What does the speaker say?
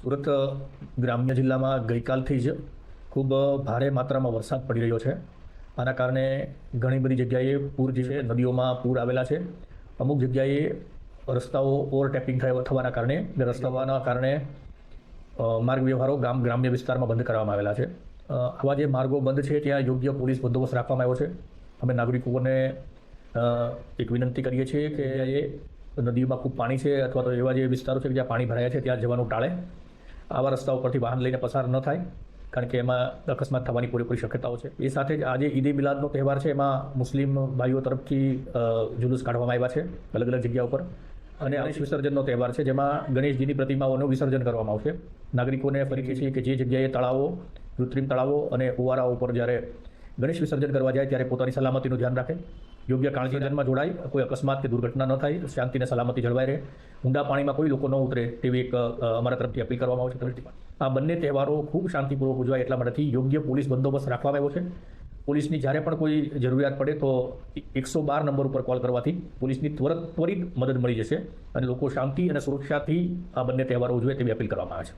સુરત ગ્રામ્ય જિલ્લામાં ગઈકાલથી જ ખૂબ ભારે માત્રામાં વરસાદ પડી રહ્યો છે. આના કારણે ઘણી બધી જગ્યાએ પૂર જે છે, નદીઓમાં પૂર આવેલા છે. અમુક જગ્યાએ રસ્તાઓ ઓવરટેપિંગ થવાના કારણે માર્ગ વ્યવહારો ગ્રામ્ય વિસ્તારમાં બંધ કરવામાં આવેલા છે. આવા જે માર્ગો બંધ છે ત્યાં યોગ્ય પોલીસ બંદોબસ્ત રાખવામાં આવ્યો છે. અમે નાગરિકોને એક વિનંતી કરીએ છીએ કે એ નદીમાં ખૂબ પાણી છે અથવા તો એવા જે વિસ્તારો છે કે જ્યાં પાણી ભરાયા છે ત્યાં જવાનું ટાળે. આવા રસ્તાઓ પરથી વાહન લઈને પસાર ન થાય, કારણ કે એમાં અકસ્માત થવાની પૂરેપૂરી શક્યતાઓ છે. એ સાથે જ આજે ઈદ એ મિલાદનો તહેવાર છે, એમાં મુસ્લિમ ભાઈઓ તરફથી જુલુસ કાઢવામાં આવ્યા છે અલગ અલગ જગ્યા ઉપર. અને ગણેશ વિસર્જનનો તહેવાર છે, જેમાં ગણેશજીની પ્રતિમાઓનું વિસર્જન કરવામાં આવશે. નાગરિકોને ફરીથી છીએ કે જે જગ્યાએ તળાવો, કૃત્રિમ તળાવો અને ફુવારાઓ ઉપર જ્યારે ગણેશ વિસર્જન કરવા જાય ત્યારે પોતાની સલામતીનું ધ્યાન રાખે, યોગ્ય કાળજીમાં જોડાય, કોઈ અકસ્માત કે દુર્ઘટના ન થાય, શાંતિ અને સલામતી જળવાઈ રહે, ઊંડા પાણીમાં કોઈ લોકો ન ઉતરે તેવી એક અમારા તરફથી અપીલ કરવામાં આવે છે. આ બંને તહેવારો ખૂબ શાંતિપૂર્વક ઉજવાય એટલા માટેથી યોગ્ય પોલીસ બંદોબસ્ત રાખવામાં આવ્યો છે. પોલીસની જ્યારે પણ કોઈ જરૂરિયાત પડે તો 112 નંબર ઉપર કોલ કરવાથી પોલીસની ત્વરિત મદદ મળી જશે અને લોકો શાંતિ અને સુરક્ષાથી આ બંને તહેવારો ઉજવે તેવી અપીલ કરવામાં આવે છે.